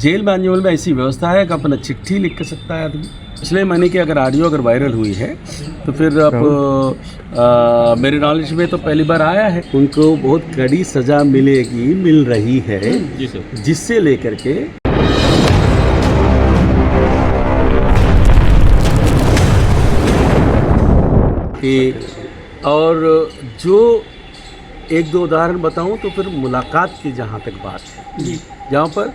Jail manual में ऐसी व्यवस्था है कि अपना चिट्ठी लिख कर सकता है आदमी। पिछले महीने की अगर ऑडियो अगर वायरल हुई है तो फिर आप मेरे नॉलेज में तो पहली बार आया है। उनको बहुत कड़ी सज़ा मिल रही है जी सर। जिससे लेकर के और जो एक दो उदाहरण बताऊं तो फिर मुलाकात की जहां तक बात है, जहां पर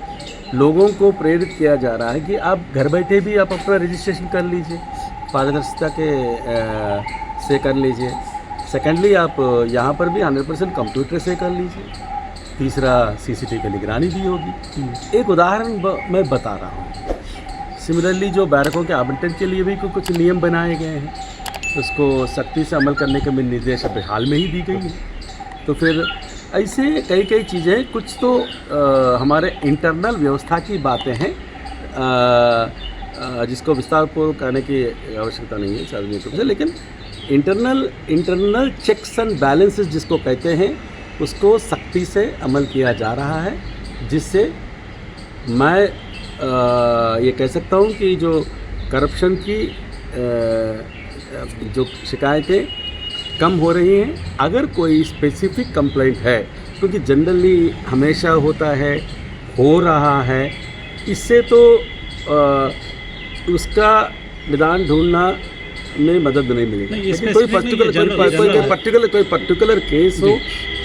लोगों को प्रेरित किया जा रहा है कि आप घर बैठे भी आप अपना रजिस्ट्रेशन कर लीजिए, पारदर्शिता के से कर लीजिए। सेकेंडली आप यहाँ पर भी 100% कंप्यूटर से कर लीजिए। तीसरा सीसीटीवी की निगरानी भी होगी। एक उदाहरण मैं बता रहा हूँ। सिमिलरली जो बैरकों के आवंटन के लिए भी कुछ नियम बनाए गए हैं, उसको सख्ती से अमल करने के निर्देश अभी हाल में ही दी गई है। तो फिर ऐसे कई चीज़ें, कुछ तो हमारे इंटरनल व्यवस्था की बातें हैं जिसको विस्तारपूर्वक करने की आवश्यकता नहीं है सार्वजनिक रूप से, लेकिन इंटरनल चेक्स एंड बैलेंसेस जिसको कहते हैं उसको सख्ती से अमल किया जा रहा है, जिससे मैं ये कह सकता हूँ कि जो करप्शन की जो शिकायतें कम हो रही हैं। अगर कोई स्पेसिफिक कंप्लेंट है, क्योंकि जनरली हमेशा होता है, हो रहा है, इससे तो उसका निदान ढूंढना में मदद नहीं मिलेगी। लेकिन कोई पर्टिकुलर केस हो,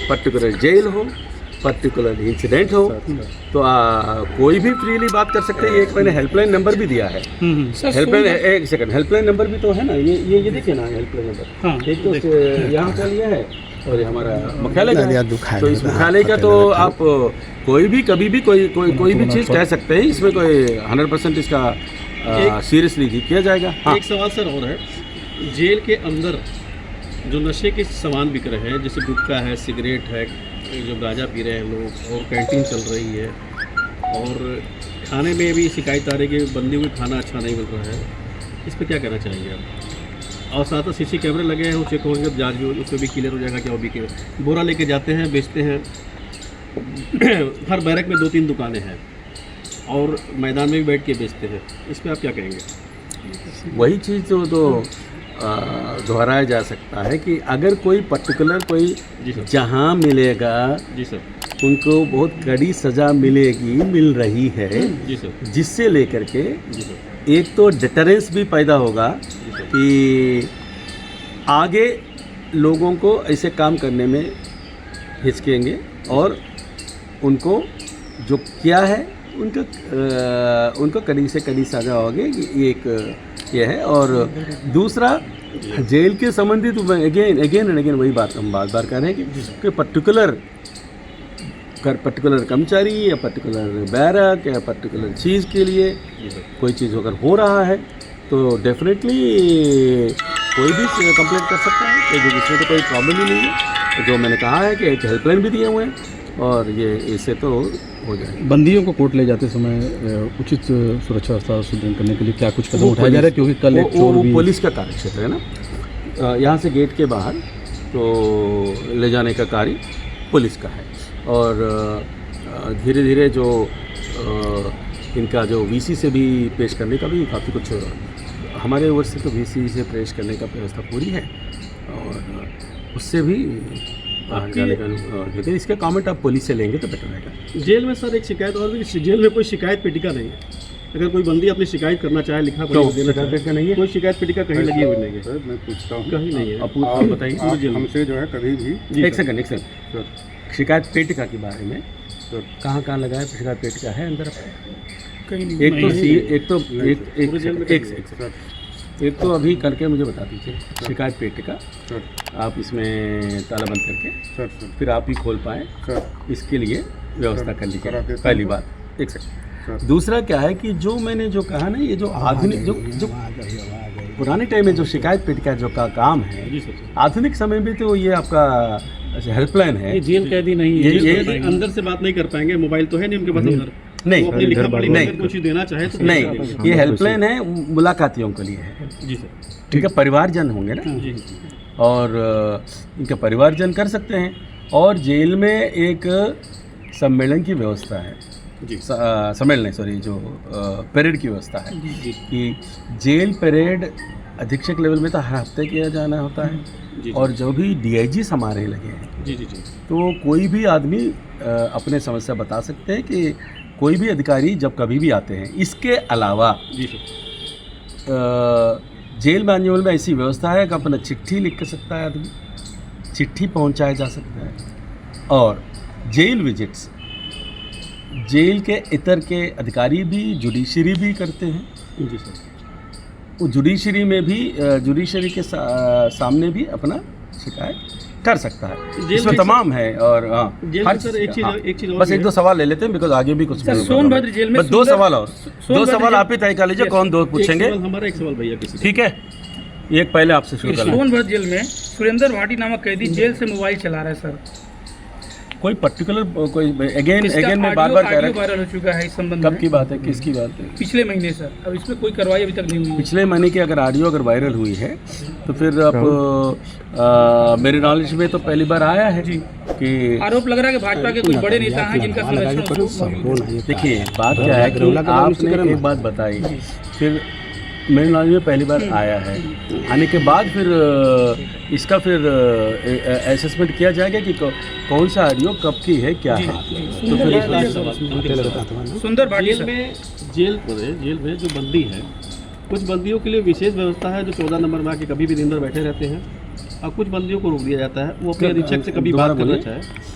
पर्टिकुलर जेल हो, पर्टिकुलर इंसिडेंट हो तो कोई भी फ्रीली बात कर सकते हैं। एक मैंने हेल्पलाइन नंबर भी दिया है। हेल्पलाइन, एक सेकंड, हेल्पलाइन नंबर भी तो है ना, ये देखिए ना हेल्पलाइन नंबर। एक तो यहाँ का लिया है और ये हमारा मुख्यालय का। तो इस मुख्यालय का तो आप कोई भी कभी भी कोई भी चीज़ कह सकते हैं। इसमें कोई 100% इसका सीरियसली किया जाएगा। एक सवाल सर और है, जेल के अंदर जो नशे के सामान बिक रहे हैं, जैसे गुटखा है, सिगरेट है, जो गांजा पी रहे हैं लोग, और कैंटीन चल रही है, और खाने में भी शिकायत आ रही है कि बंदी हुई खाना अच्छा नहीं मिल रहा है, इस पर क्या कहना चाहेंगे आप? और साथ ही सीसी कैमरे लगे हैं, वो चेक होंगे, जांच भी उस पर भी क्लियर हो जाएगा क्या वो बिके। बोरा लेके जाते हैं, बेचते हैं। हर बैरक में 2-3 दुकानें हैं और मैदान में भी बैठ के बेचते हैं, इस पर आप क्या कहेंगे? वही चीज़ तो दोहराया जा सकता है कि अगर कोई पर्टिकुलर कोई जहां मिलेगा, जी सर, उनको बहुत कड़ी सज़ा मिल रही है, जी सर, जिससे लेकर के एक तो डिटरेंस भी पैदा होगा कि आगे लोगों को ऐसे काम करने में हिचकेंगे और उनको जो क्या है उनको कड़ी से कड़ी सज़ा होगी। ये एक ये है। और दूसरा, जेल के संबंधित अगेन एंड अगेन वही बात हम बार कर रहे हैं कि पर्टिकुलर कर्मचारी या पर्टिकुलर बैरक या पर्टिकुलर चीज़ के लिए कोई चीज़ अगर हो रहा है तो डेफिनेटली कोई भी कंप्लेंट कर सकता है। इसमें तो कोई प्रॉब्लम ही नहीं है। जो मैंने कहा है कि एक हेल्पलाइन भी दिए हुए हैं और ये इससे तो हो जाएगा। बंदियों को कोर्ट ले जाते समय उचित सुरक्षा व्यवस्था सुदृढ़ करने के लिए क्या कुछ कदम उठाया जा रहा है? क्योंकि कल एक चोर भी पुलिस का कार्य क्षेत्र है ना, यहाँ से गेट के बाहर तो ले जाने का कार्य पुलिस का है। और धीरे धीरे जो इनका जो वीसी से भी पेश करने का भी काफ़ी कुछ हमारे ओर से तो वीसी से पेश करने का व्यवस्था पूरी है और उससे भी जाने का। लेकिन इसका कमेंट आप पुलिस से लेंगे तो बेटर रहेगा। जेल में सर एक शिकायत और भी, जेल में कोई शिकायत पेटिका नहीं है। अगर कोई बंदी अपनी शिकायत करना चाहे, लिखा तो शिकायत पेटिका नहीं है, कोई शिकायत पेटिका कहीं लगी हुई नहीं है। सर मैं पूछता हूँ, कहीं नहीं है। आप बताइए हमसे जो है कभी भी। एक सेकंड शिकायत पेटिका के बारे में कहाँ लगा है? शिकायत पेटिका है अंदर कहीं नहीं। एक तो अभी करके मुझे बता दीजिए शिकायत पेटिका आप इसमें ताला बंद करके फिर आप ही खोल पाएँ, इसके लिए व्यवस्था कर लीजिए। पहली बात। एक सेकंड। दूसरा क्या है कि जो मैंने जो कहा ना, ये जो आधुनिक जो पुराने टाइम में जो शिकायत पेटिका जो का काम है, आधुनिक समय में तो ये आपका हेल्पलाइन है। ये जेल कैदी नहीं है, ये अंदर से बात नहीं कर पाएंगे। मोबाइल तो है नहीं उनके पास अंदर, नहीं अपनी लिखा पढ़ी नहीं कुछ देना चाहे तो नहीं। ये हेल्पलाइन है, मुलाकातियों के लिए है। जी सर। ठीक है, परिवारजन होंगे ना, और इनका परिवारजन कर सकते हैं। और जेल में एक सम्मेलन की व्यवस्था है जी। सम्मेलन सॉरी जो परेड की व्यवस्था है कि जेल परेड अधीक्षक लेवल में तो हर हफ्ते किया जाना होता है जी। और जो भी डीआईजी हमारे लगे हैं जी जी जी तो कोई भी आदमी अपने समस्या बता सकते हैं कि कोई भी अधिकारी जब कभी भी आते हैं। इसके अलावा जी सर जेल मैनुअल में ऐसी व्यवस्था है कि अपना चिट्ठी लिख कर सकता है आदमी, चिट्ठी पहुंचाया जा सकता है। और जेल विजिट्स जेल के इतर के अधिकारी भी जुडिशरी भी करते हैं। जी सर वो जुडिशरी में भी जुडिशरी के सामने भी अपना शिकायत कर सकता है। जेल इसमें में तमाम है और हाँ जेल हर में सर एक चीज़ हाँ, एक चीज़ और बस भी एक है। दो सवाल ले लेते हैं बिकॉज आगे भी कुछ सर सोनभद्र जेल में बस दो सवाल और दो सवाल आप ही तय कर लीजिए कौन दो एक पूछेंगे। सवाल हमारा, एक सवाल भैया किसी का। ठीक है, एक पहले आपसे शुरू करना है। सोनभद्र जेल में सुरेंद्र भाटी नामक कैदी जेल से मोबाइल चला रहा है सर। कोई पर्टिकुलर कोई अगेन इसका मैं बार बार कह ऑडियो रहा वायरल हो चुका है इस संबंध हूँ कब में। की बात है, किसकी बात है? पिछले महीने सर। अब इस पर कोई कार्रवाई अभी तक नहीं हुई है। पिछले महीने की अगर ऑडियो अगर वायरल हुई है तो फिर अब मेरे नॉलेज में तो पहली बार आया है जी। कि आरोप लग रहा है कि भाजपा के कुछ बड़े नेता हैं जिनका संरक्षण देखिए बात क्या है कि आपने एक बात बताई फिर मेरे नॉलेज में पहली बार आया है। आने के बाद फिर इसका फिर असेसमेंट किया जाएगा कि कौन सा ऑडियो कब की है क्या है। तो फिर सुंदर भाटी जेल सर। में जेल में जो बंदी है, कुछ बंदियों के लिए विशेष व्यवस्था है जो 14 नंबर में आके कभी भी दिन भर बैठे रहते हैं और कुछ बंदियों को रोक दिया जाता है वो अपने अधीक्षक से कभी दोबारा बात करना बोलिए। चाहे